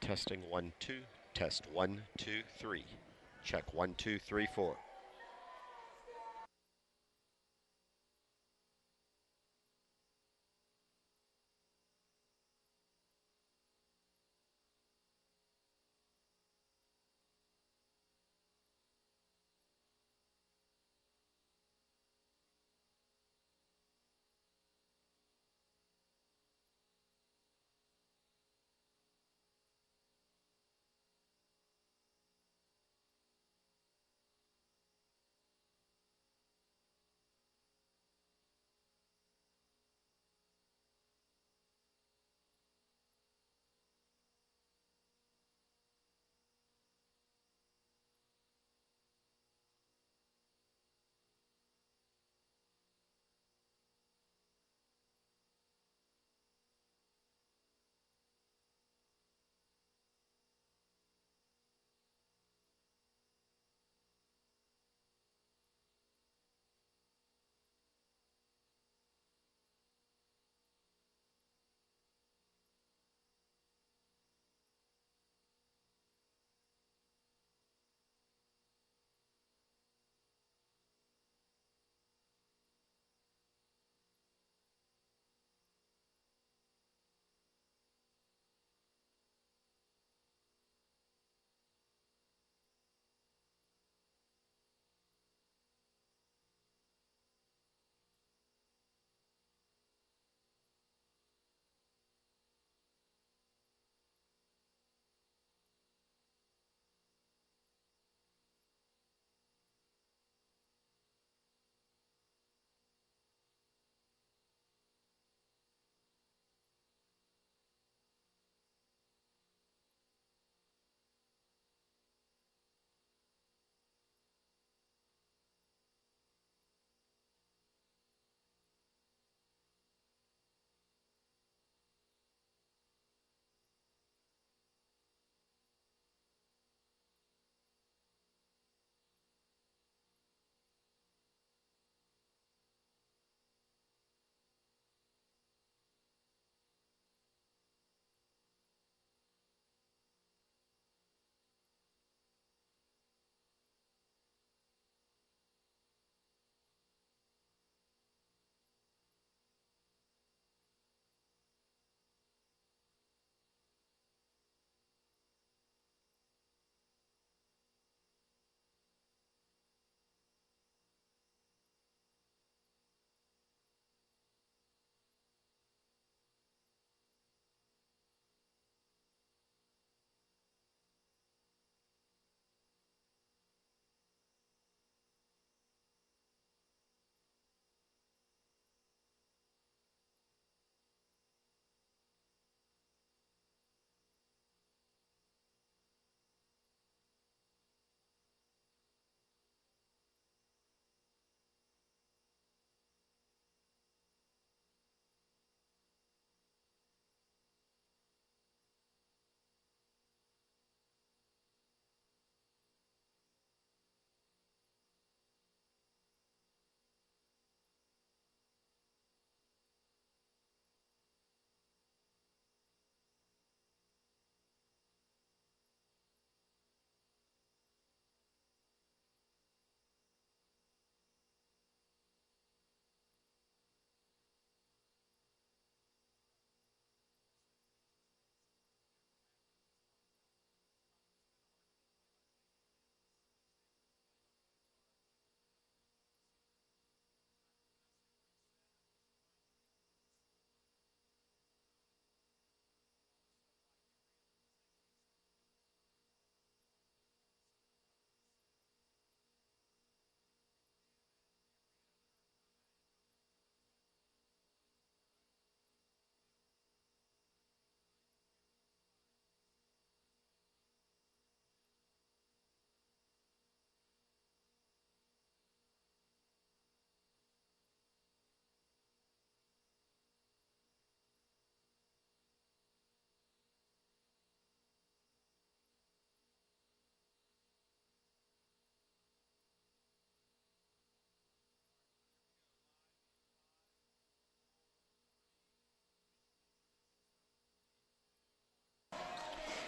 Testing 1, 2. Test 1, 2, 3. Check 1, 2, 3, 4.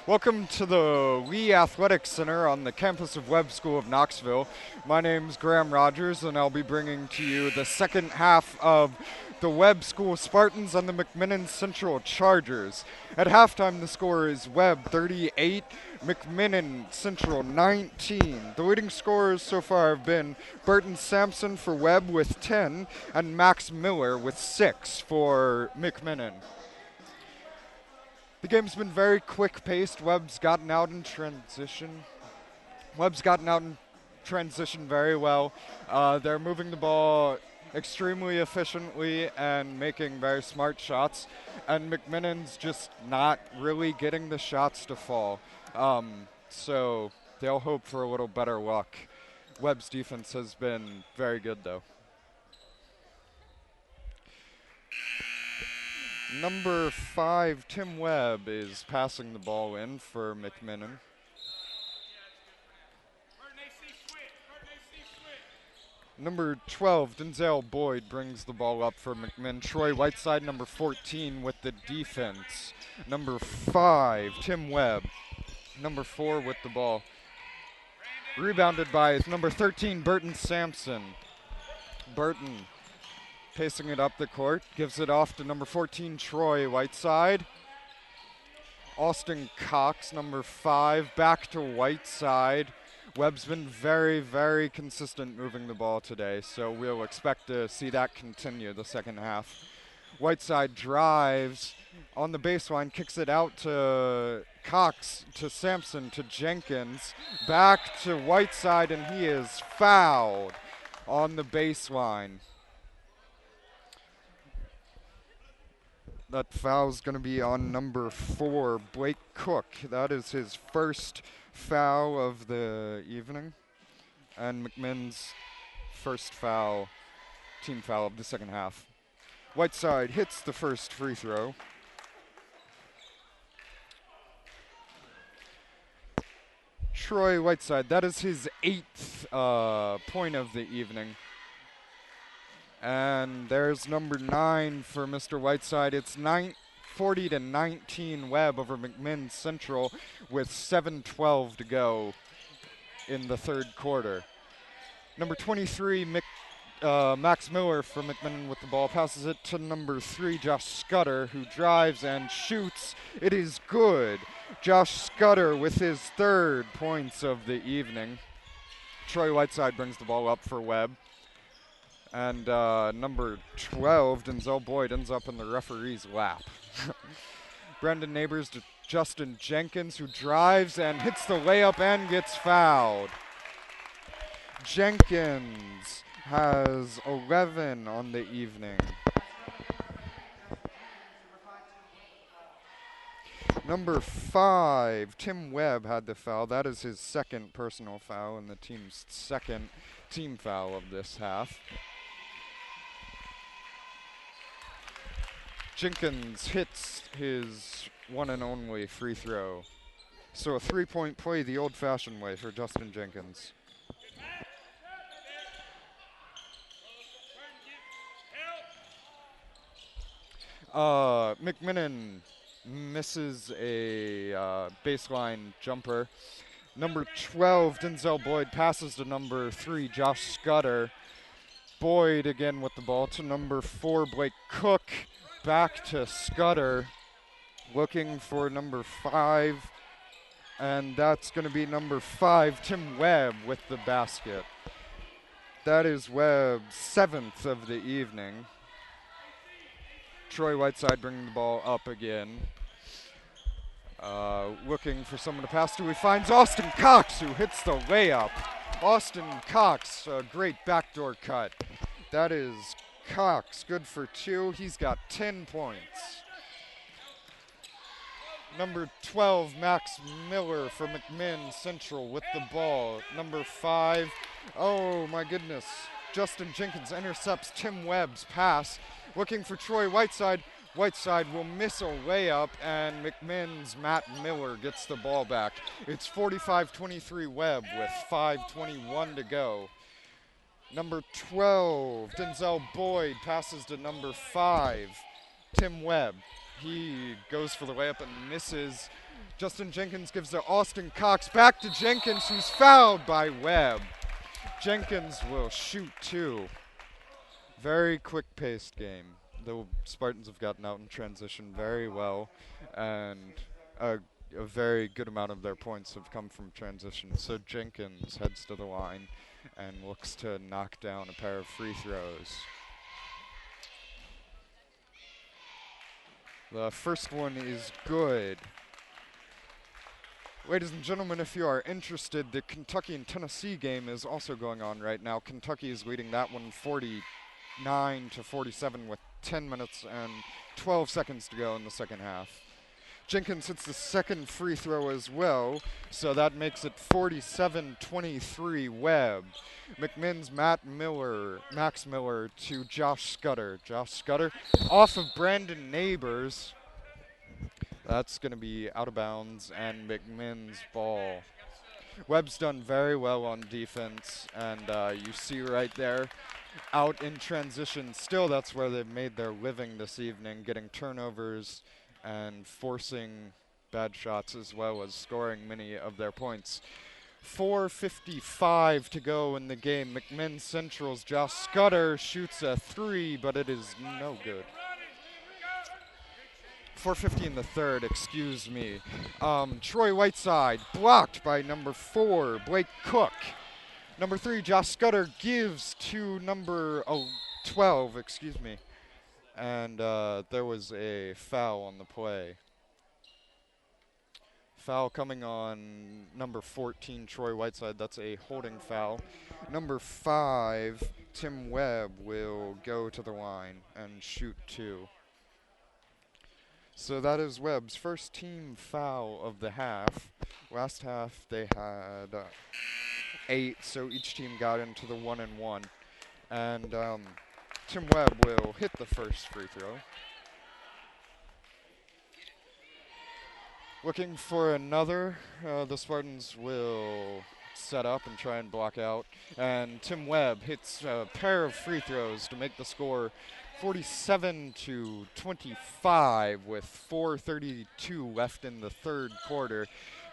Welcome to the Lee Athletic Center on the campus of Webb School of Knoxville. My name's Graham Rogers, and I'll be bringing to you the second half of the Webb School Spartans and the McMinn Central Chargers. At halftime, the score is Webb 38, McMinn Central 19. The leading scorers so far have been Burton Sampson for Webb with 10 and Max Miller with 6 for McMinn. The game's been very quick-paced. Webb's gotten out in transition. Very well. They're moving the ball extremely efficiently and making very smart shots. And McMinnon's just not really getting the shots to fall. So they'll hope for a little better luck. Webb's defense has been very good, though. Number 5, Tim Webb, is passing the ball in for McMinn. Number 12, Denzel Boyd, brings the ball up for McMinn. Troy Whiteside, number 14, with the defense. Number 5, Tim Webb, number 4 with the ball. Rebounded by number 13, Burton Sampson. Burton pacing it up the court, gives it off to number 14, Troy Whiteside. Austin Cox, number 5, back to Whiteside. Webb's been very, very consistent moving the ball today, so we'll expect to see that continue the second half. Whiteside drives on the baseline, kicks it out to Cox, to Sampson, to Jenkins, back to Whiteside, and he is fouled on the baseline. That foul's going to be on number 4, Blake Cook. That is his first foul of the evening, and McMinn's first foul, team foul of the second half. Whiteside hits the first free throw. Troy Whiteside, that is his 8th point of the evening. And there's number 9 for Mr. Whiteside. It's 40-19 Webb over McMinn Central with 7:12 to go in the third quarter. Number 23, Max Miller for McMinn with the ball. Passes it to number 3, Josh Scudder, who drives and shoots. It is good. Josh Scudder with his 3rd points of the evening. Troy Whiteside brings the ball up for Webb. And number 12, Denzel Boyd, ends up in the referee's lap. Brendan Neighbors to Justin Jenkins, who drives and hits the layup and gets fouled. Jenkins has 11 on the evening. Number 5, Tim Webb, had the foul. That is his 2nd personal foul and the team's 2nd team foul of this half. Jenkins hits his one and only free throw. So a 3-point play the old-fashioned way for Justin Jenkins. McMinn misses a baseline jumper. Number 12, Denzel Boyd, passes to number 3, Josh Scudder. Boyd again with the ball to number 4, Blake Cook. Back to Scudder, looking for number 5, and that's going to be number 5, Tim Webb, with the basket. That is Webb's 7th of the evening. Troy Whiteside bringing the ball up again. Looking for someone to pass to. He finds Austin Cox, who hits the layup. Austin Cox, a great backdoor cut. That is Cox, good for 2. He's got 10 points. Number 12, Max Miller for McMinn Central with the ball. Number 5, oh my goodness, Justin Jenkins intercepts Tim Webb's pass. Looking for Troy Whiteside. Whiteside will miss a layup, and McMinn's Matt Miller gets the ball back. It's 45-23 Webb with 5:21 to go. Number 12, Denzel Boyd, passes to number 5, Tim Webb. He goes for the layup and misses. Justin Jenkins gives to Austin Cox. Back to Jenkins, who's fouled by Webb. Jenkins will shoot 2. Very quick-paced game. The Spartans have gotten out in transition very well, and a very good amount of their points have come from transition. So Jenkins heads to the line and looks to knock down a pair of free throws. The first one is good. Ladies and gentlemen, if you are interested, the Kentucky and Tennessee game is also going on right now. Kentucky is leading that one 49-47 with 10 minutes and 12 seconds to go in the second half. Jenkins hits the second free throw as well, so that makes it 47-23 Webb. McMinn's Max Miller to Josh Scudder. Josh Scudder off of Brandon Neighbors. That's going to be out of bounds and McMinn's ball. Webb's done very well on defense, and you see right there, out in transition. Still, that's where they've made their living this evening, getting turnovers and forcing bad shots as well as scoring many of their points. 4:55 to go in the game. McMinn Central's Josh Scudder shoots a 3, but it is no good. 4:50 in the third, excuse me. Troy Whiteside blocked by number 4, Blake Cook. Number 3, Josh Scudder gives to number 12, excuse me. And there was a foul on the play. Foul coming on number 14, Troy Whiteside. That's a holding foul. Number 5, Tim Webb will go to the line and shoot 2. So that is Webb's first team foul of the half. Last half they had 8, so each team got into the 1-and-1. And Tim Webb will hit the first free throw. Looking for another, the Spartans will set up and try and block out. And Tim Webb hits a pair of free throws to make the score 47-25 with 4:32 left in the third quarter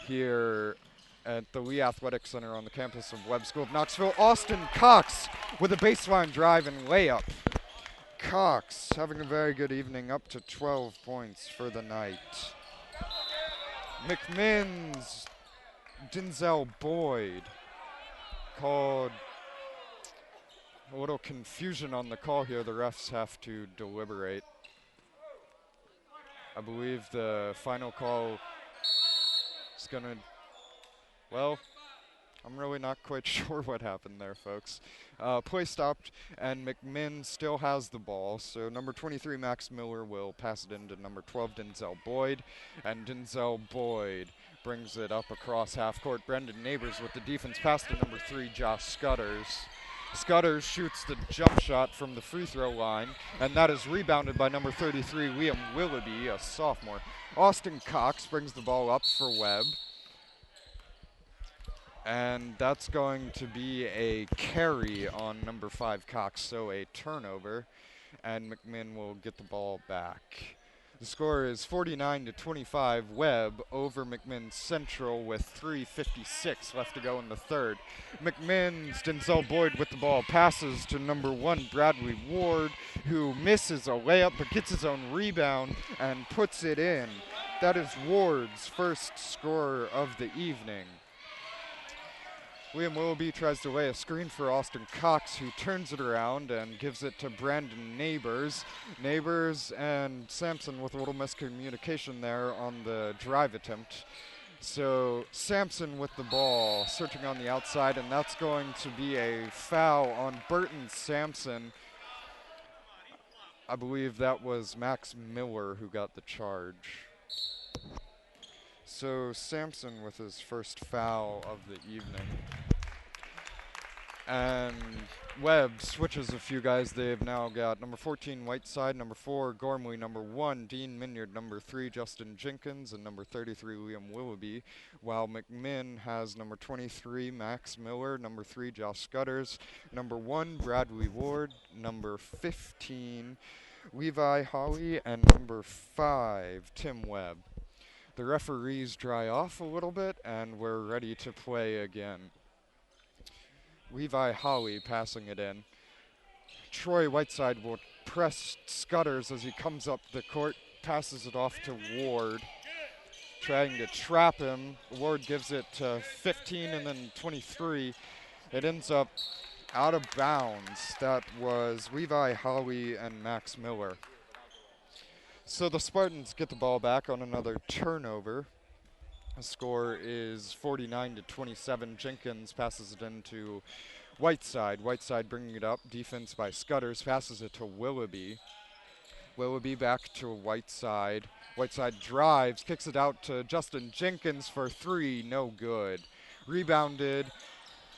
here at the Lee Athletic Center on the campus of Webb School of Knoxville. Austin Cox with a baseline drive and layup. Cox having a very good evening, up to 12 points for the night. McMinn's Denzel Boyd called a little confusion on the call here. The refs have to deliberate. I believe the final call is going to, well, I'm really not quite sure what happened there, folks. Play stopped, and McMinn still has the ball. So number 23, Max Miller, will pass it into number 12, Denzel Boyd. And Denzel Boyd brings it up across half court. Brendan Neighbors with the defense pass to number 3, Josh Scudders. Scudders shoots the jump shot from the free throw line, and that is rebounded by number 33, Liam Willoughby, a sophomore. Austin Cox brings the ball up for Webb. And that's going to be a carry on number 5, Cox, so a turnover, and McMinn will get the ball back. The score is 49-25, Webb over McMinn Central with 3:56 left to go in the third. McMinn's Denzel Boyd with the ball, passes to number 1, Bradley Ward, who misses a layup but gets his own rebound and puts it in. That is Ward's first score of the evening. Liam Willoughby tries to lay a screen for Austin Cox, who turns it around and gives it to Brandon Neighbors. Neighbors and Sampson with a little miscommunication there on the drive attempt. So Sampson with the ball, searching on the outside, and that's going to be a foul on Burton Sampson. I believe that was Max Miller who got the charge. So Sampson with his first foul of the evening. And Webb switches a few guys. They've now got number 14, Whiteside, number 4, Gormley, number 1, Dean Minyard, number 3, Justin Jenkins, and number 33, Liam Willoughby, while McMinn has number 23, Max Miller, number 3, Josh Scudders, number 1, Bradley Ward, number 15, Levi Hawley, and number 5, Tim Webb. The referees dry off a little bit, and we're ready to play again. Levi Holly passing it in. Troy Whiteside will press Scutters as he comes up the court, passes it off to Ward, trying to trap him. Ward gives it to 15 and then 23. It ends up out of bounds. That was Levi Holly and Max Miller. So the Spartans get the ball back on another turnover. The score is 49-27. Jenkins passes it into Whiteside. Whiteside bringing it up. Defense by Scutters. Passes it to Willoughby. Willoughby back to Whiteside. Whiteside drives. Kicks it out to Justin Jenkins for three. No good. Rebounded.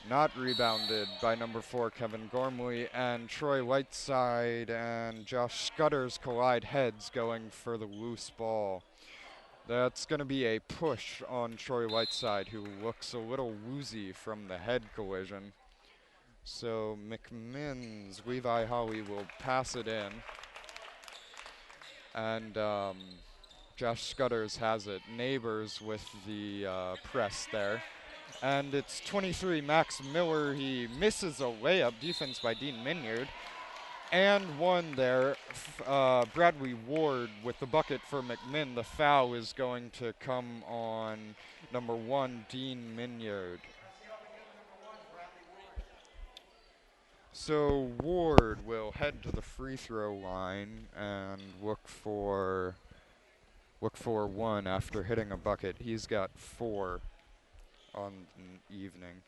Not rebounded by number 4, Kevin Gormley. And Troy Whiteside and Josh Scutters collide heads going for the loose ball. That's going to be a push on Troy Whiteside, who looks a little woozy from the head collision. So McMinn's Levi Holly will pass it in. And Josh Scutters has it. Neighbors with the press there. And it's 23, Max Miller. He misses a layup. Defense by Dean Minyard. And one there, Bradley Ward with the bucket for McMinn. The foul is going to come on number 1, Dean Minyard. So Ward will head to the free throw line and look for one after hitting a bucket. He's got 4 on the evening.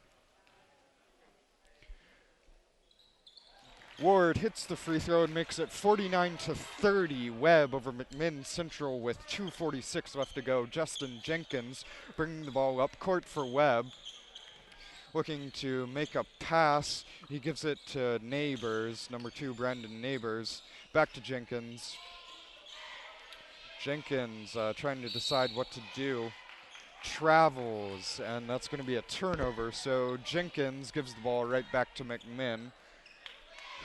Ward hits the free throw and makes it 49-30. Webb over McMinn Central with 2:46 left to go. Justin Jenkins bringing the ball up court for Webb. Looking to make a pass. He gives it to Neighbors, number 2, Brandon Neighbors. Back to Jenkins. Jenkins trying to decide what to do. Travels, and that's going to be a turnover. So Jenkins gives the ball right back to McMinn,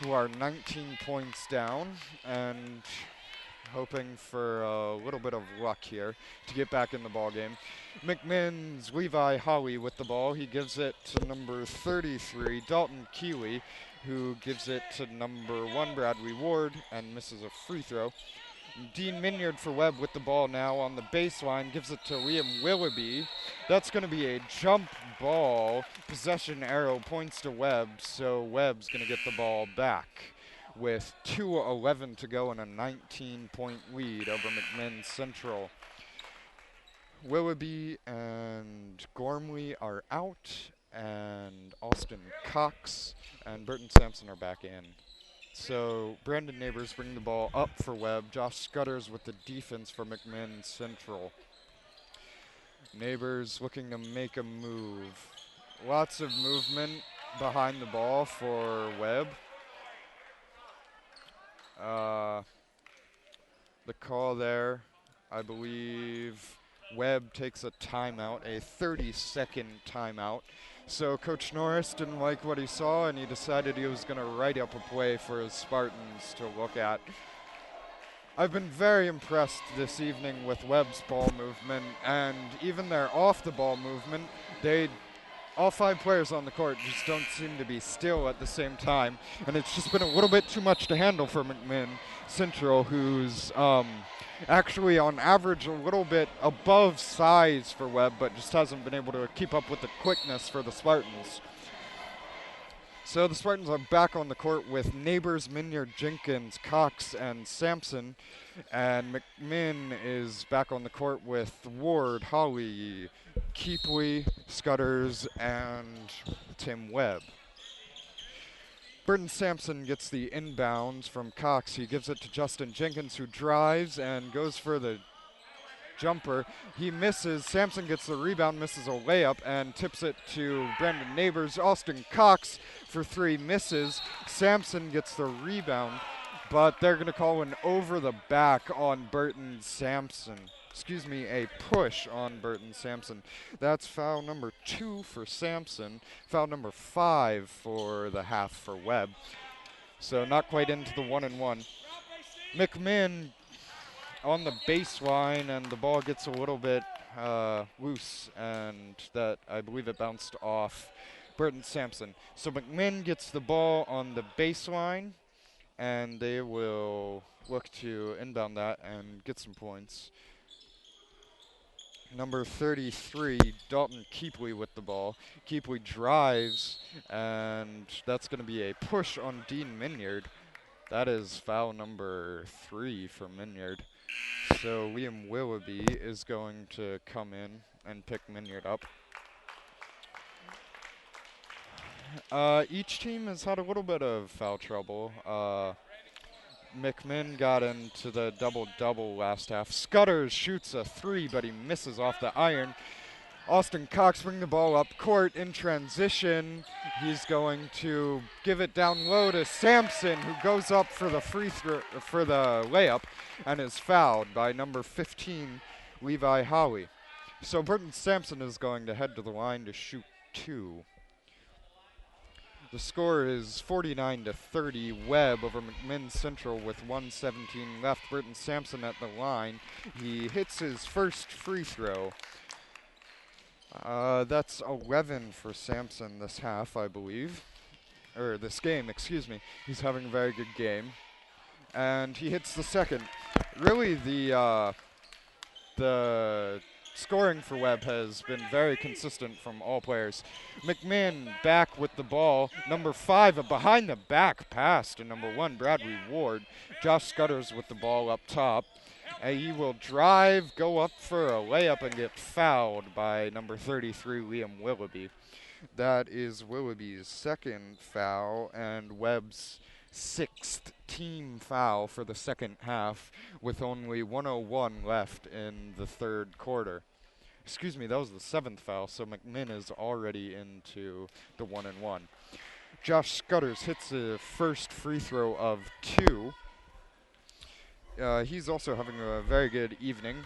who are 19 points down and hoping for a little bit of luck here to get back in the ball game. McMinn's Levi Holly with the ball. He gives it to number 33, Dalton Keeley, who gives it to number 1, Bradley Ward, and misses a free throw. Dean Minyard for Webb with the ball now on the baseline, gives it to Liam Willoughby. That's going to be a jump ball. Possession arrow points to Webb, so Webb's going to get the ball back with 2:11 to go and a 19-point lead over McMinn Central. Willoughby and Gormley are out, and Austin Cox and Burton Sampson are back in. So Brandon Neighbors bringing the ball up for Webb. Josh Scutters with the defense for McMinn Central. Neighbors looking to make a move. Lots of movement behind the ball for Webb. The call there, I believe Webb takes a timeout, a 30-second timeout. So Coach Norris didn't like what he saw, and he decided he was going to write up a play for his Spartans to look at. I've been very impressed this evening with Webb's ball movement, and even their off-the-ball movement. All 5 players on the court just don't seem to be still at the same time, and it's just been a little bit too much to handle for McMinn Central, who's actually on average a little bit above size for Webb, but just hasn't been able to keep up with the quickness for the Spartans. So the Spartans are back on the court with Neighbors, Minyard, Jenkins, Cox, and Sampson. And McMinn is back on the court with Ward, Holly, Keepley, Scutters, and Tim Webb. Burton Sampson gets the inbounds from Cox. He gives it to Justin Jenkins, who drives and goes for the jumper. He misses. Sampson gets the rebound, misses a layup, and tips it to Brandon Neighbors. Austin Cox for 3 misses. Sampson gets the rebound, but they're going to call an over the back on Burton Sampson. Excuse me, a push on Burton Sampson. That's foul number 2 for Sampson. Foul number 5 for the half for Webb. So not quite into the 1-and-1. McMinn on the baseline, and the ball gets a little bit loose, and that I believe it bounced off Burton Sampson. So McMinn gets the ball on the baseline, and they will look to inbound that and get some points. Number 33, Dalton Keepley with the ball. Keepley drives, and that's going to be a push on Dean Minyard. That is foul number 3 for Minyard. So Liam Willoughby is going to come in and pick Minyard up. Each team has had a little bit of foul trouble. McMinn got into the double-double last half. Scutters shoots a 3, but he misses off the iron. Austin Cox bring the ball up court in transition. He's going to give it down low to Sampson, who goes up for the free throw for the layup, and is fouled by number 15, Levi Howie. So Burton Sampson is going to head to the line to shoot 2. The score is 49-30. Webb over McMinn Central with 1:17 left. Burton Sampson at the line. He hits his first free throw. That's 11 for Sampson this half, I believe. Or this game, excuse me. He's having a very good game. And he hits the second. Really, the scoring for Webb has been very consistent from all players. McMinn back with the ball. Number 5, a behind the back pass to number 1, Bradley Ward. Josh Scutters with the ball up top. He will drive, go up for a layup, and get fouled by number 33, Liam Willoughby. That is Willoughby's second foul and Webb's 6th team foul for the second half, with only 1:01 left in the third quarter. Excuse me, that was the 7th foul, so McMinn is already into the 1-and-1. Josh Scutters hits the first free throw of 2. He's also having a very good evening.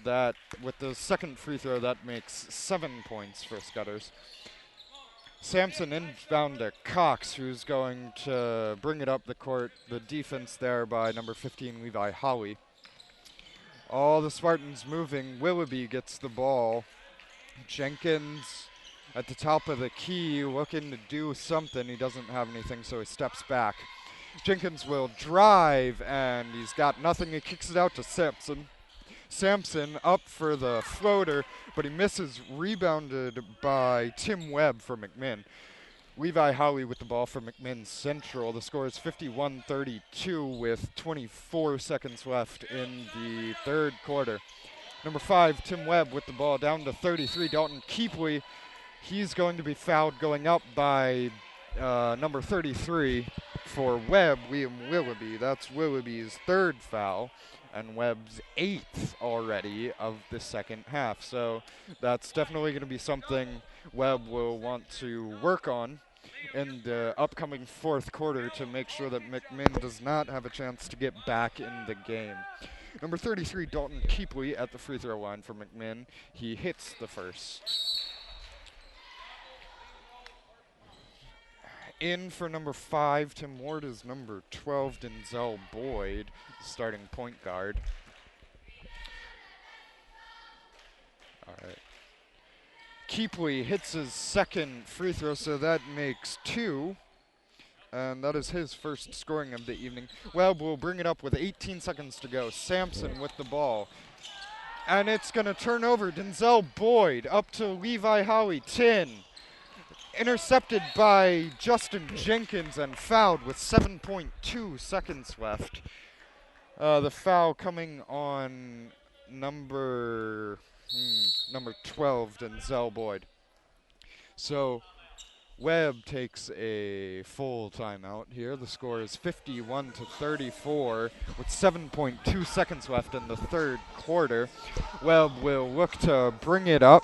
That with the second free throw, that makes 7 points for Scutters. Sampson inbound to Cox, who's going to bring it up the court. The defense there by number 15, Levi Howie. All the Spartans moving. Willoughby gets the ball. Jenkins at the top of the key looking to do something. He doesn't have anything, so he steps back. Jenkins will drive, and he's got nothing. He kicks it out to Sampson. Sampson up for the floater, but he misses, rebounded by Tim Webb for McMinn. Levi Howie with the ball for McMinn Central. The score is 51-32 with 24 seconds left in the third quarter. Number 5, Tim Webb with the ball down to 33. Dalton Keepley, he's going to be fouled going up by number 33 for Webb, Liam Willoughby. That's Willoughby's 3rd foul and Webb's 8th already of the second half. So that's definitely going to be something Webb will want to work on in the upcoming fourth quarter to make sure that McMinn does not have a chance to get back in the game. Number 33, Dalton Keepley at the free throw line for McMinn. He hits the first. In for number 5, Tim Ward, is number 12, Denzel Boyd, starting point guard. All right. Keepley hits his second free throw, so that makes 2. And that is his first scoring of the evening. Webb will bring it up with 18 seconds to go. Sampson with the ball. And it's going to turn over. Denzel Boyd up to Levi Howie, 10. Intercepted by Justin Jenkins and fouled with 7.2 seconds left. The foul coming on number 12, Denzel Boyd. So Webb takes a full timeout here. The score is 51-34 with 7.2 seconds left in the third quarter. Webb will look to bring it up.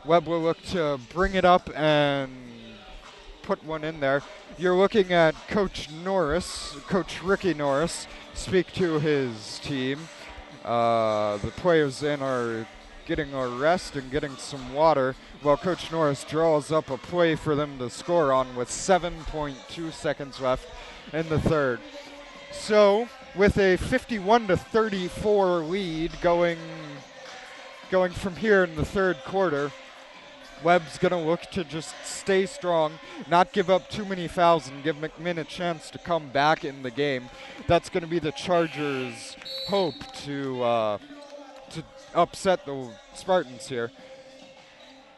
Webb will look to bring it up and put one in there. You're looking at Coach Norris, Coach Ricky Norris, speak to his team. The players in are getting a rest and getting some water while Coach Norris draws up a play for them to score on with 7.2 seconds left in the third. So with a 51-34 lead going from here in the third quarter. Webb's going to look to just stay strong, not give up too many fouls, and give McMinn a chance to come back in the game. That's going to be the Chargers' hope to upset the Spartans here.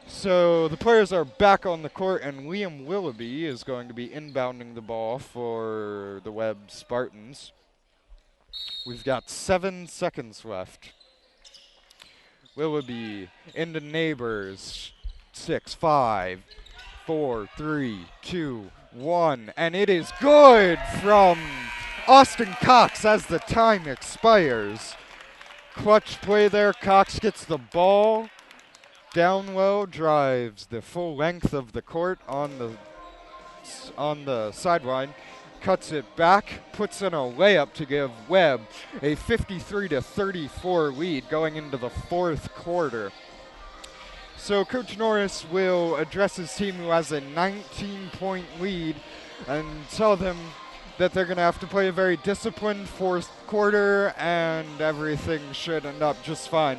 So the players are back on the court, and Liam Willoughby is going to be inbounding the ball for the Webb Spartans. We've got 7 seconds left. Willoughby into Neighbors. 6, 5, 4, 3, 2, 1, and it is good from Austin Cox as the time expires. Clutch play there. Cox gets the ball down low, drives the full length of the court on the sideline, cuts it back, puts in a layup to give Webb a 53-34 lead going into the fourth quarter. So Coach Norris will address his team, who has a 19-point lead, and tell them that they're going to have to play a very disciplined fourth quarter and everything should end up just fine.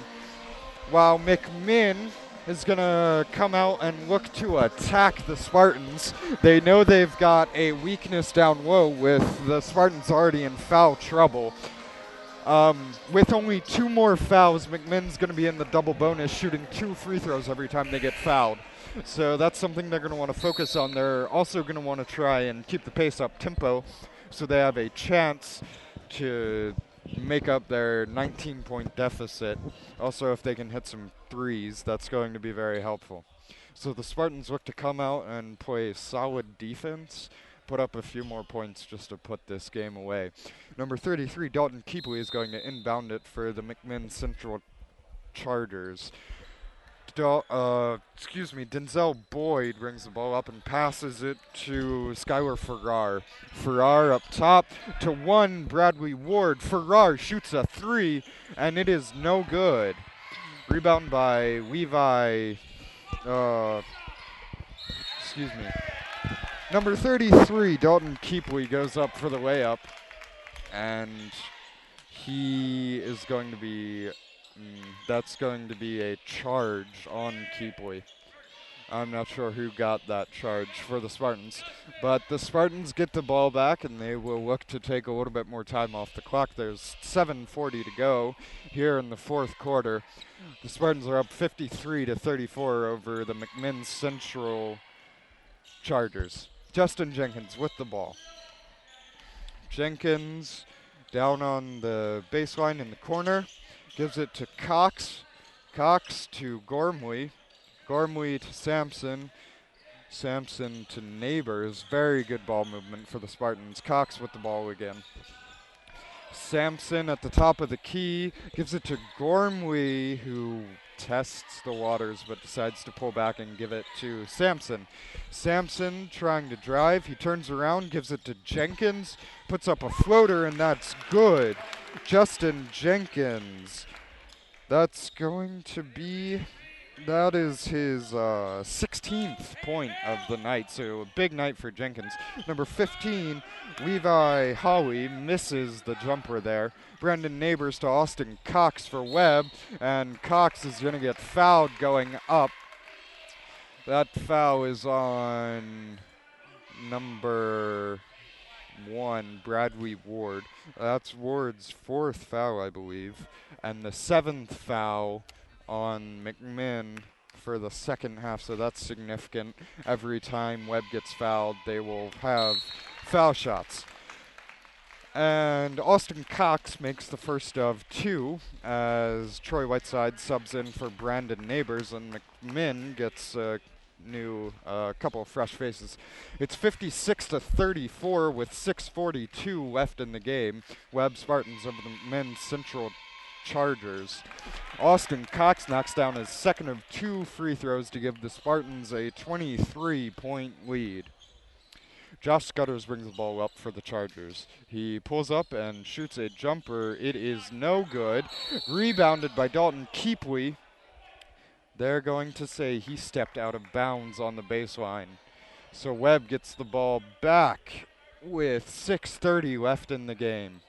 While McMinn is going to come out and look to attack the Spartans. They know they've got a weakness down low with the Spartans already in foul trouble. With only 2 more fouls, McMinn's going to be in the double bonus, shooting 2 free throws every time they get fouled. So that's something they're going to want to focus on. They're also going to want to try and keep the pace up tempo so they have a chance to make up their 19-point deficit. Also, if they can hit some threes, that's going to be very helpful. So the Spartans look to come out and play solid defense, put up a few more points just to put this game away. Number 33, Dalton Keepley, is going to inbound it for the McMinn Central Chargers. Denzel Boyd brings the ball up and passes it to Skylar Farrar. Farrar up top to 1, Bradley Ward. Farrar shoots a 3, and it is no good. Rebound by Levi, Number 33, Dalton Keepley, goes up for the layup, and he is going to be, that's going to be a charge on Keepley. I'm not sure who got that charge for the Spartans, but the Spartans get the ball back, and they will look to take a little bit more time off the clock. There's 7:40 to go here in the fourth quarter. The Spartans are up 53-34 over the McMinn Central Chargers. Justin Jenkins with the ball. Jenkins down on the baseline in the corner. Gives it to Cox. Cox to Gormley. Gormley to Sampson. Sampson to Neighbors. Very good ball movement for the Spartans. Cox with the ball again. Sampson at the top of the key. Gives it to Gormley, who tests the waters but decides to pull back and give it to Sampson. Sampson trying to drive. He turns around, gives it to Jenkins, puts up a floater, and that's good. Justin Jenkins. That's going to be, that is his 16th point of the night, so a big night for Jenkins. Number 15, Levi Holley, misses the jumper there. Brendan Neighbors to Austin Cox for Webb, and Cox is going to get fouled going up. That foul is on number 1, Bradley Ward. That's Ward's 4th foul, I believe, and the 7th foul on McMinn for the second half, so that's significant. Every time Webb gets fouled, they will have foul shots. And Austin Cox makes the first of 2 as Troy Whiteside subs in for Brandon Neighbors, and McMinn gets a couple of fresh faces. It's 56-34 with 6:42 left in the game. Webb Spartans over the men's Central Chargers. Austin Cox knocks down his second of 2 free throws to give the Spartans a 23-point lead. Josh Scutters brings the ball up for the Chargers. He pulls up and shoots a jumper. It is no good. Rebounded by Dalton Keepley. They're going to say he stepped out of bounds on the baseline. So Webb gets the ball back with 6:30 left in the game.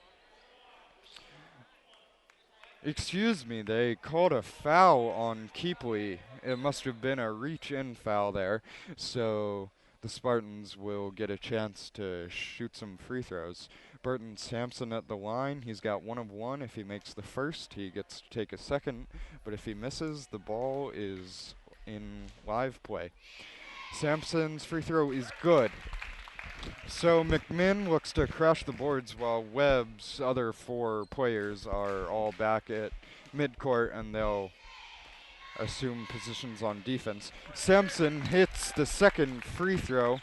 Excuse me, they called a foul on Keepley. It must have been a reach-in foul there. So the Spartans will get a chance to shoot some free throws. Burton Sampson at the line. He's got 1 of 1. If he makes the first, he gets to take a second. But if he misses, the ball is in live play. Sampson's free throw is good. So McMinn looks to crash the boards while Webb's other 4 players are all back at midcourt and they'll assume positions on defense. Sampson hits the second free throw.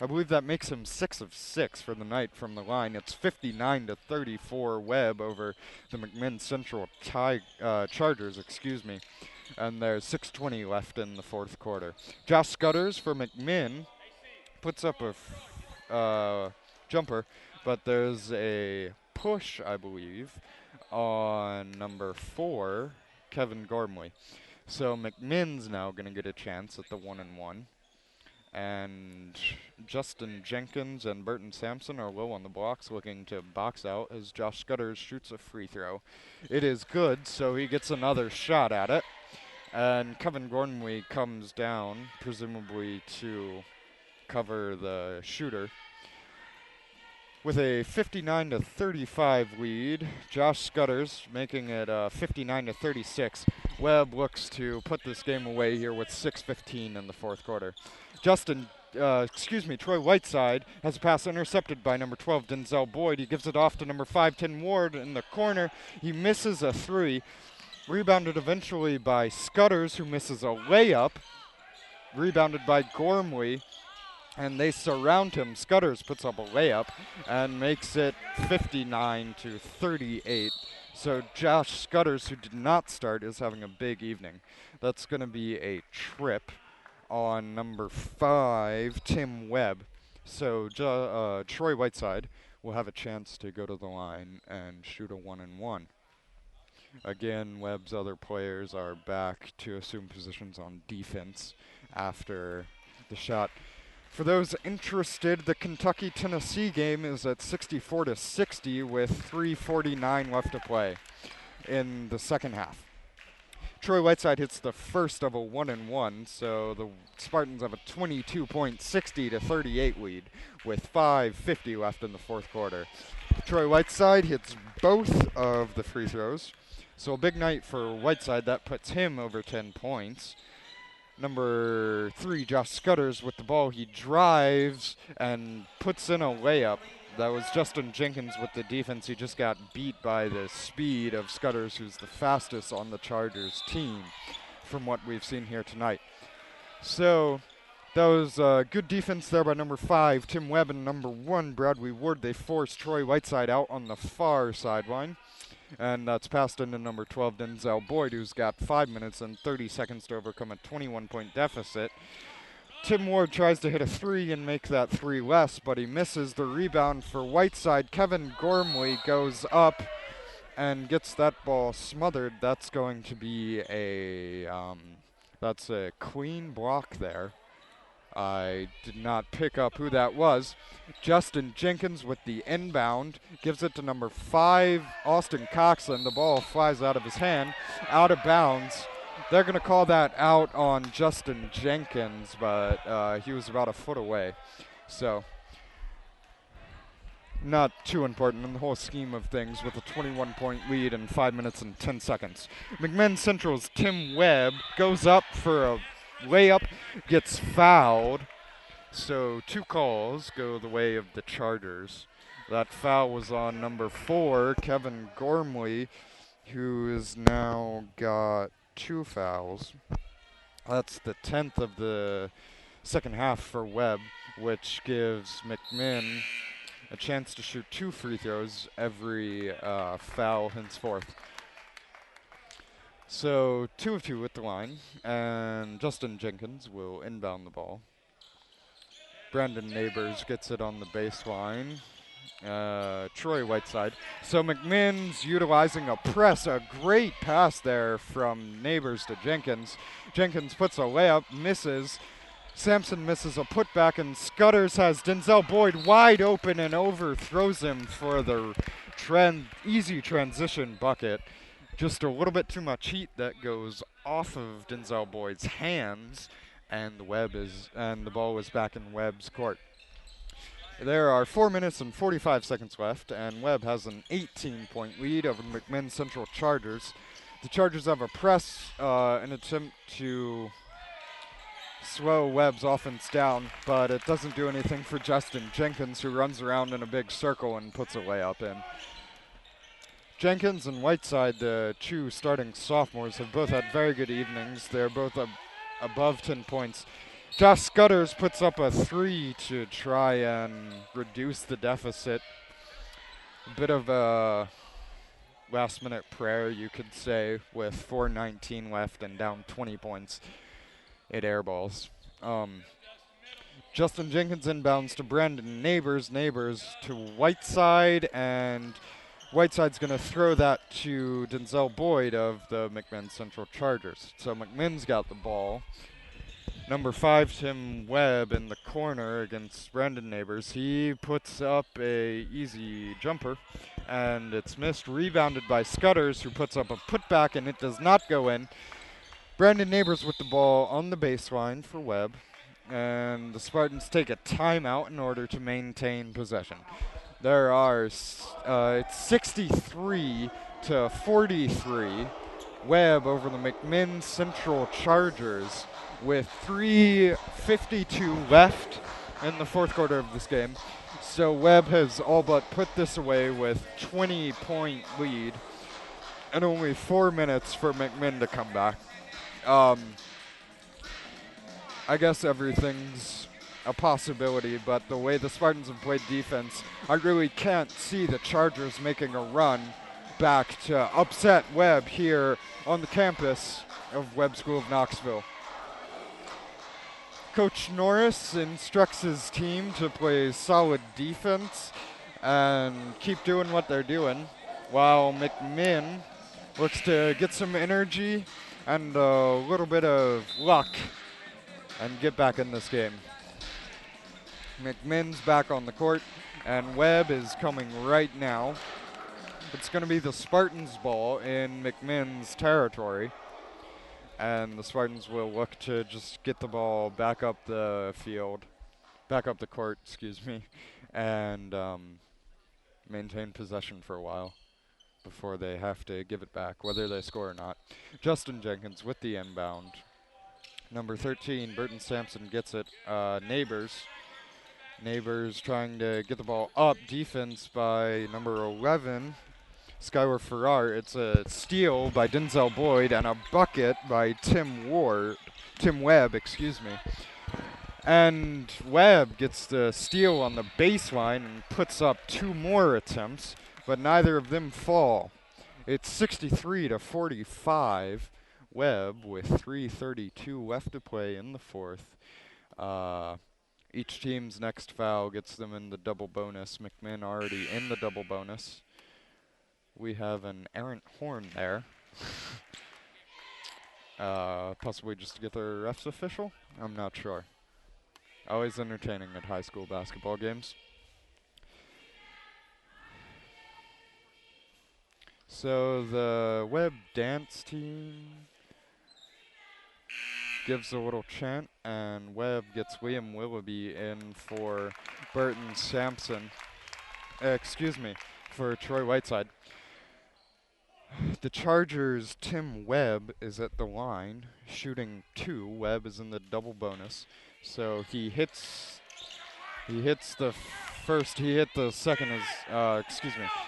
I believe that makes him 6 of 6 for the night from the line. It's 59-34 Webb over the McMinn Central Chargers, and there's 6:20 left in the fourth quarter. Josh Scudders for McMinn puts up a jumper, but there's a push, I believe, on number 4, Kevin Gormley. So McMinn's now going to get a chance at the 1-and-1. And Justin Jenkins and Burton Sampson are low on the blocks, looking to box out as Josh Scudders shoots a free throw. It is good, so he gets another shot at it. And Kevin Gormley comes down, presumably to cover the shooter. With a 59-35 lead, Josh Scudders making it 59-36. Webb looks to put this game away here with 6:15 in the fourth quarter. Troy Whiteside has a pass intercepted by number 12, Denzel Boyd. He gives it off to number 5, Tim Ward in the corner. He misses a 3. Rebounded eventually by Scudders, who misses a layup. Rebounded by Gormley. And they surround him. Scudders puts up a layup and makes it 59-38. So Josh Scudders, who did not start, is having a big evening. That's going to be a trip on number 5, Tim Webb. So Troy Whiteside will have a chance to go to the line and shoot a 1-and-1. Again, Webb's other players are back to assume positions on defense after the shot. For those interested, the Kentucky-Tennessee game is at 64-60 with 3:49 left to play in the second half. Troy Whiteside hits the first of a 1-and-1, so the Spartans have a 22-point 60-38 lead with 5:50 left in the fourth quarter. Troy Whiteside hits both of the free throws, so a big night for Whiteside. That puts him over 10 points. Number 3, Josh Scudders with the ball. He drives and puts in a layup. That was Justin Jenkins with the defense. He just got beat by the speed of Scudders, who's the fastest on the Chargers team from what we've seen here tonight. So that was good defense there by number 5, Tim Webb, and number 1, Bradley Ward. They forced Troy Whiteside out on the far sideline. And that's passed into number 12, Denzel Boyd, who's got 5 minutes and 30 seconds to overcome a 21-point deficit. Tim Ward tries to hit a 3 and make that 3 less, but he misses. The rebound for Whiteside. Kevin Gormley goes up and gets that ball smothered. That's going to be that's a clean block there. I did not pick up who that was. Justin Jenkins with the inbound gives it to number 5, Austin Coxon. The ball flies out of his hand, out of bounds. They're going to call that out on Justin Jenkins, but he was about a foot away. So not too important in the whole scheme of things with a 21-point lead in 5 minutes and 10 seconds. McMinn Central's Tim Webb goes up for a layup, gets fouled, so 2 calls go the way of the Chargers. That foul was on number 4, Kevin Gormley, who has now got 2 fouls. That's the 10th of the second half for Webb, which gives McMinn a chance to shoot 2 free throws every foul henceforth. So 2 of 2 at the line, and Justin Jenkins will inbound the ball. Brandon Neighbors gets it on the baseline. Troy Whiteside. So McMinn's utilizing a press, a great pass there from Neighbors to Jenkins. Jenkins puts a layup, misses. Sampson misses a putback, and Scudders has Denzel Boyd wide open and overthrows him for the easy transition bucket. Just a little bit too much heat that goes off of Denzel Boyd's hands, and the ball is back in Webb's court. There are 4 minutes and 45 seconds left, and Webb has an 18-point lead over McMinn Central Chargers. The Chargers have a press, an attempt to slow Webb's offense down, but it doesn't do anything for Justin Jenkins, who runs around in a big circle and puts a layup in. Jenkins and Whiteside, the two starting sophomores, have both had very good evenings. They're both above 10 points. Josh Scudders puts up a 3 to try and reduce the deficit. A bit of a last-minute prayer, you could say, with 4:19 left and down 20 points. 8 air balls. Justin Jenkins inbounds to Brandon Neighbors to Whiteside, and Whiteside's going to throw that to Denzel Boyd of the McMinn Central Chargers. So McMinn's got the ball. Number 5, Tim Webb in the corner against Brandon Neighbors. He puts up a easy jumper, and it's missed. Rebounded by Scudders, who puts up a putback, and it does not go in. Brandon Neighbors with the ball on the baseline for Webb, and the Spartans take a timeout in order to maintain possession. It's 63 to 43. Webb over the McMinn Central Chargers with 3:52 left in the fourth quarter of this game. So Webb has all but put this away with 20-point lead and only 4 minutes for McMinn to come back. I guess everything's a possibility, but the way the Spartans have played defense, I really can't see the Chargers making a run back to upset Webb here on the campus of Webb School of Knoxville. Coach Norris instructs his team to play solid defense and keep doing what they're doing, while McMinn looks to get some energy and a little bit of luck and get back in this game. McMinn's back on the court, and Webb is coming right now. It's going to be the Spartans' ball in McMinn's territory, and the Spartans will look to just get the ball back up the court, and maintain possession for a while before they have to give it back, whether they score or not. Justin Jenkins with the inbound. Number 13, Burton Sampson gets it. Neighbors trying to get the ball up. Defense by number 11, Skylar Farrar. It's a steal by Denzel Boyd and a bucket by Tim Webb, And Webb gets the steal on the baseline and puts up 2 more attempts, but neither of them fall. It's 63 to 45. Webb with 3:32 left to play in the fourth. Each team's next foul gets them in the double bonus. McMinn already in the double bonus. We have an errant horn there. Possibly just to get the refs official? I'm not sure. Always entertaining at high school basketball games. So the Webb dance team gives a little chant, and Webb gets Liam Willoughby in for Burton Sampson. For Troy Whiteside. The Chargers' Tim Webb is at the line, shooting 2. Webb is in the double bonus. So he hits the first, he hit the second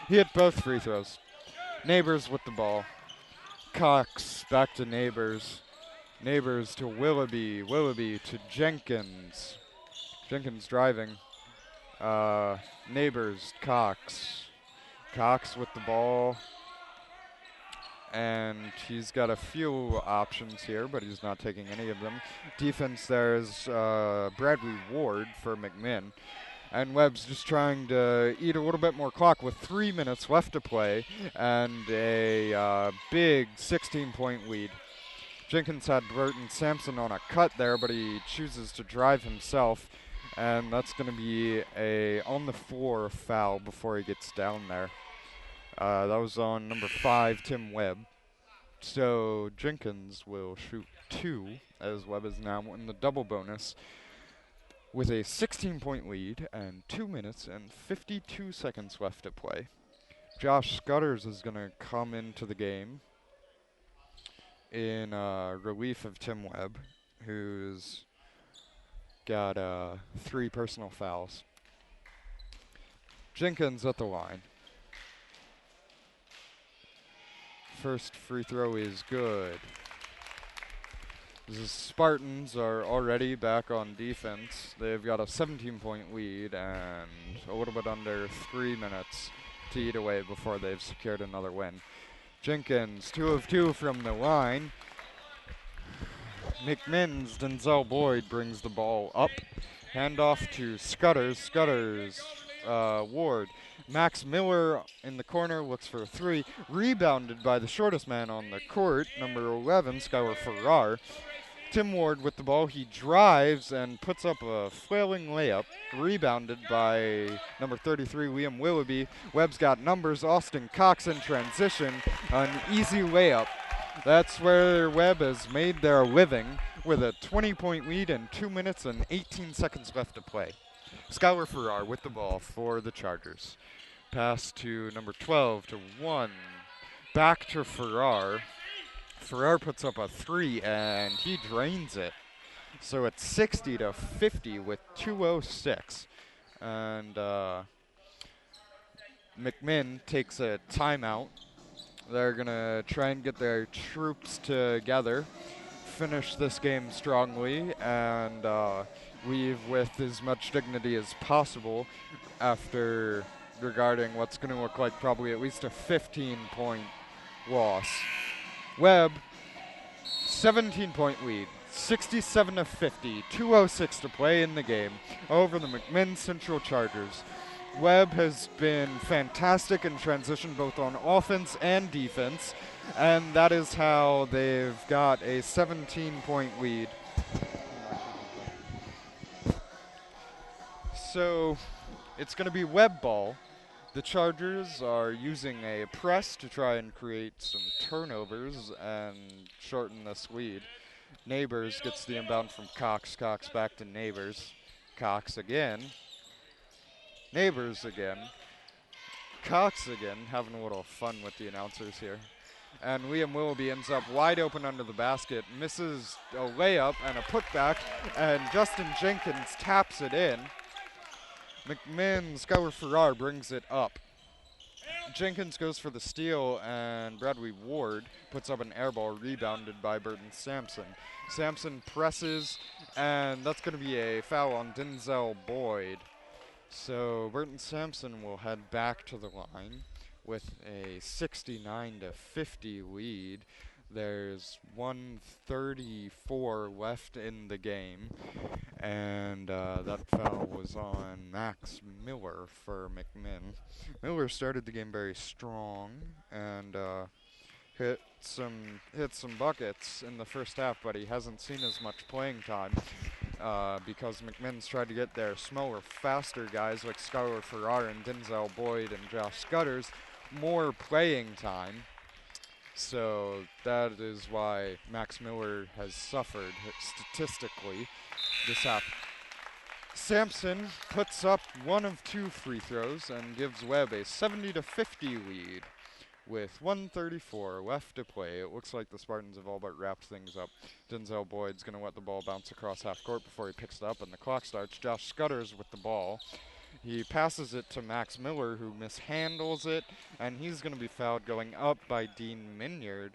he hit both free throws. Neighbors with the ball. Cox back to Neighbors. Neighbors to Willoughby. Willoughby to Jenkins. Jenkins driving. Neighbors, Cox. Cox with the ball. And he's got a few options here, but he's not taking any of them. Defense there is Bradley Ward for McMinn. And Webb's just trying to eat a little bit more clock with 3 minutes left to play and a big 16-point lead. Jenkins had Burton Sampson on a cut there, but he chooses to drive himself, and that's going to be a on-the-floor foul before he gets down there. That was on number 5, Tim Webb. So Jenkins will shoot 2 as Webb is now in the double bonus with a 16-point lead and 2 minutes and 52 seconds left to play. Josh Scutters is going to come into the game in relief of Tim Webb, who's got 3 personal fouls. Jenkins at the line. First free throw is good. The Spartans are already back on defense. They've got a 17-point lead and a little bit under 3 minutes to eat away before they've secured another win. Jenkins, 2 of 2 from the line. McMinn's Denzel Boyd brings the ball up. Handoff to Scutters. Scutters, Ward. Max Miller in the corner looks for a 3. Rebounded by the shortest man on the court, number 11, Skylar Farrar. Tim Ward with the ball. He drives and puts up a flailing layup. Rebounded by number 33, Liam Willoughby. Webb's got numbers. Austin Cox in transition. An easy layup. That's where Webb has made their living with a 20-point lead and 2 minutes and 18 seconds left to play. Skylar Farrar with the ball for the Chargers. Pass to number 12 to 1. Back to Farrar. Farrar puts up a 3 and he drains it. So it's 60-50 with 2:06. And McMinn takes a timeout. They're going to try and get their troops together, finish this game strongly, and leave with as much dignity as possible after regarding what's going to look like probably at least a 15-point loss. Webb, 17-point lead, 67-50, 2:06 to play in the game over the McMinn Central Chargers. Webb has been fantastic in transition both on offense and defense, and that is how they've got a 17-point lead. So it's going to be Webb ball. The Chargers are using a press to try and create some turnovers and shorten this lead. Neighbors gets the inbound from Cox. Cox back to Neighbors. Cox again. Neighbors again. Cox again, having a little fun with the announcers here. And Liam Willoughby ends up wide open under the basket, misses a layup and a putback, and Justin Jenkins taps it in. McMinn, Skylar Farrar brings it up. Jenkins goes for the steal, and Bradley Ward puts up an air ball rebounded by Burton Sampson. Sampson presses, and that's going to be a foul on Denzel Boyd. So Burton Sampson will head back to the line with a 69-50 lead. There's 1:34 left in the game, and that foul was on Max Miller for McMinn. Miller started the game very strong and hit some buckets in the first half, but he hasn't seen as much playing time because McMinn's tried to get their smaller, faster guys like Skylar Farrar and Denzel Boyd and Josh Scutters more playing time. So that is why Max Miller has suffered statistically this half. Sampson puts up 1 of 2 free throws and gives Webb a 70-50 lead with 1:34 left to play. It looks like the Spartans have all but wrapped things up. Denzel Boyd's going to let the ball bounce across half court before he picks it up, and the clock starts. Josh Scutters with the ball. He passes it to Max Miller, who mishandles it, and he's going to be fouled going up by Dean Minyard.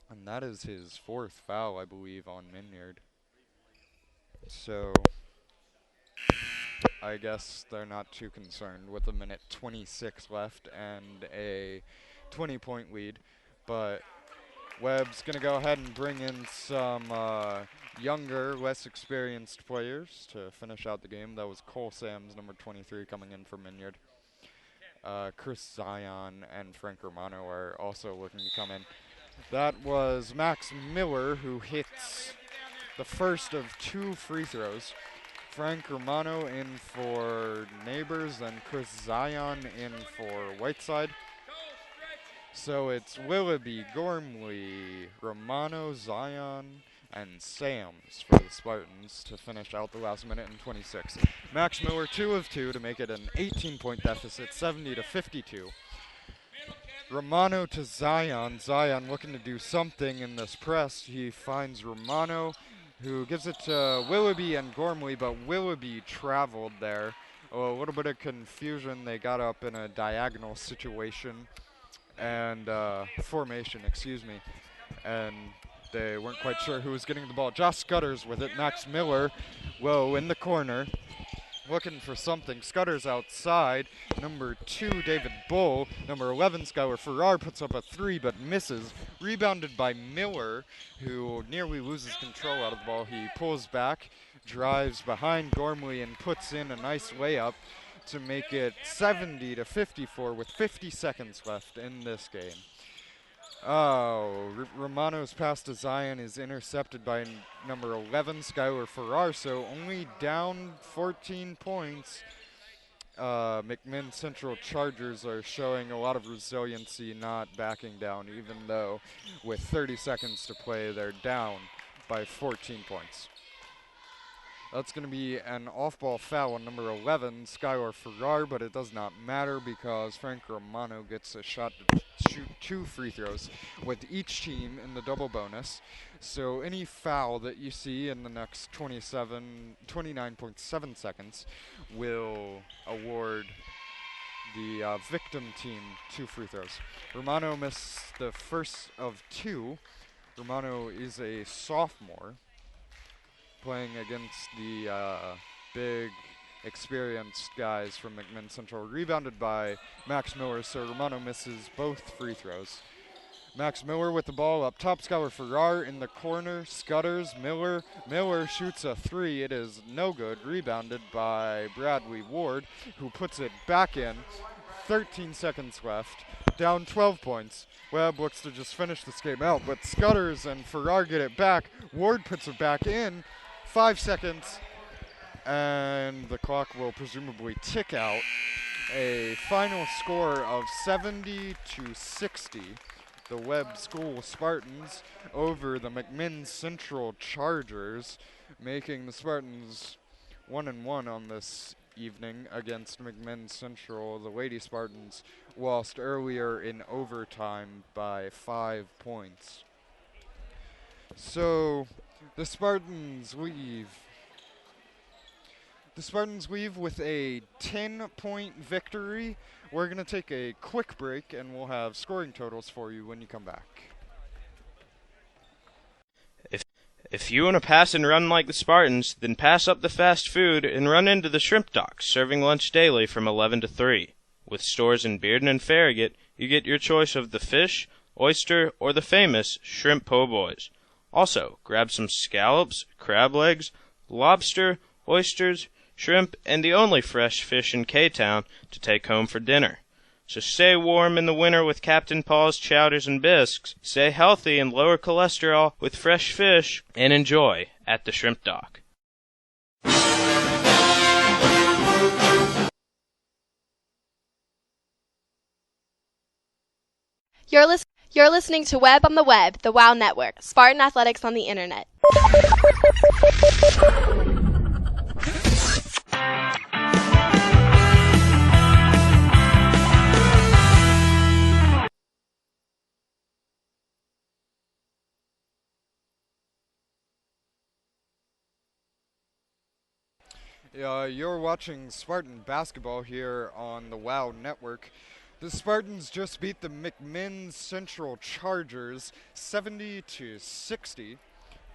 And that is his 4th foul, I believe, on Minyard. So I guess they're not too concerned with 1:26 left and a 20-point lead. But Webb's going to go ahead and bring in some younger, less experienced players to finish out the game. That was Cole Sams, number 23, coming in for Minyard. Chris Zion and Frank Romano are also looking to come in. That was Max Miller, who hits the first of 2 free throws. Frank Romano in for Neighbors and Chris Zion in for Whiteside. So it's Willoughby, Gormley, Romano, Zion, and Sams for the Spartans to finish out the last minute in 26. Max Miller 2 of 2 to make it an 18-point deficit, 70-52. Romano to Zion. Zion looking to do something in this press. He finds Romano, who gives it to Willoughby and Gormley, but Willoughby traveled there. A little bit of confusion. They got up in a diagonal situation and formation, excuse me, and they weren't quite sure who was getting the ball. Josh Scudder's with it. Max Miller, whoa, in the corner, looking for something. Scudder's outside. Number 2, David Bull. Number 11, Skylar Farrar puts up a 3 but misses. Rebounded by Miller, who nearly loses control out of the ball. He pulls back, drives behind Gormley, and puts in a nice layup to make it 70-54 with 50 seconds left in this game. Oh, Romano's pass to Zion is intercepted by number 11, Skylar Farrar, so only down 14 points. McMinn Central Chargers are showing a lot of resiliency, not backing down, even though with 30 seconds to play, they're down by 14 points. That's going to be an off-ball foul on number 11, Skylar Farrar, but it does not matter because Frank Romano gets a shot to shoot 2 free throws with each team in the double bonus. So any foul that you see in the next 29.7 seconds will award the victim team 2 free throws. Romano missed the first of 2. Romano is a sophomore, playing against the big, experienced guys from McMinn Central. Rebounded by Max Miller, so Romano misses both free throws. Max Miller with the ball up top. Skylar Farrar in the corner. Scudders. Miller. Miller shoots a 3. It is no good. Rebounded by Bradley Ward, who puts it back in. 13 seconds left. Down 12 points. Webb looks to just finish this game out, but Scudders and Farrar get it back. Ward puts it back in. 5 seconds, and the clock will presumably tick out. A final score of 70-60. The Webb School Spartans over the McMinn Central Chargers, making the Spartans 1-1 on this evening against McMinn Central. The Lady Spartans lost earlier in overtime by 5 points. So the Spartans leave. The Spartans leave with a 10-point victory. We're going to take a quick break, and we'll have scoring totals for you when you come back. If you want to pass and run like the Spartans, then pass up the fast food and run into the shrimp docks, serving lunch daily from 11 to 3. With stores in Bearden and Farragut, you get your choice of the fish, oyster, or the famous shrimp po' boys. Also, grab some scallops, crab legs, lobster, oysters, shrimp, and the only fresh fish in K-Town to take home for dinner. So stay warm in the winter with Captain Paul's chowders and bisques, stay healthy and lower cholesterol with fresh fish, and enjoy at the shrimp dock. You're listening to Webb on the Web, the WOW Network, Spartan Athletics on the Internet. You're watching Spartan basketball here on the WOW Network. The Spartans just beat the McMinn Central Chargers 70-60.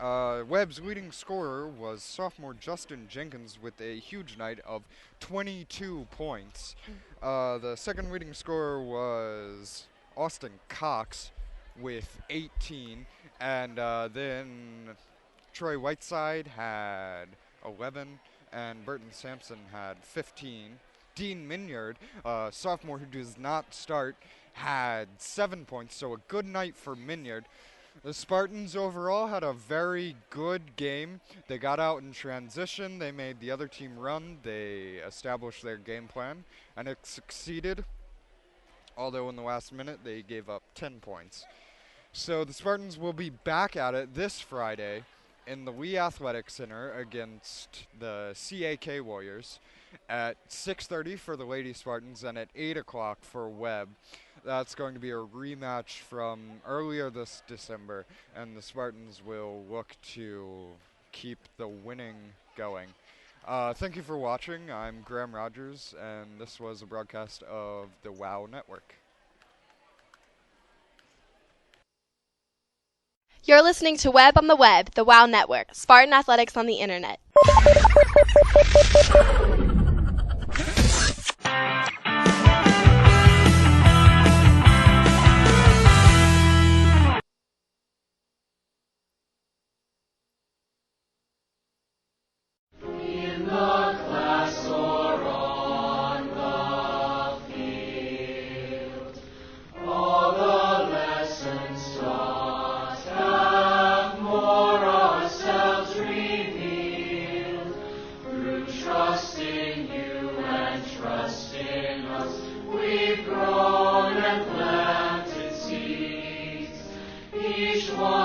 Webb's leading scorer was sophomore Justin Jenkins with a huge night of 22 points. The second leading scorer was Austin Cox with 18, and then Troy Whiteside had 11, and Burton Sampson had 15. Dean Minyard, sophomore who does not start, had 7 points, so a good night for Minyard. The Spartans overall had a very good game. They got out in transition, they made the other team run, they established their game plan, and it succeeded. although in the last minute they gave up 10 points. So the Spartans will be back at it this Friday in the Lee Athletic Center against the CAK Warriors at 6:30 for the Lady Spartans and at 8 o'clock for Webb. That's going to be a rematch from earlier this December, and the Spartans will look to keep the winning going. Thank you for watching. I'm Graham Rogers, and this was a broadcast of the WOW Network. You're listening to Webb on the Web, the WOW Network, Spartan Athletics on the Internet. Each one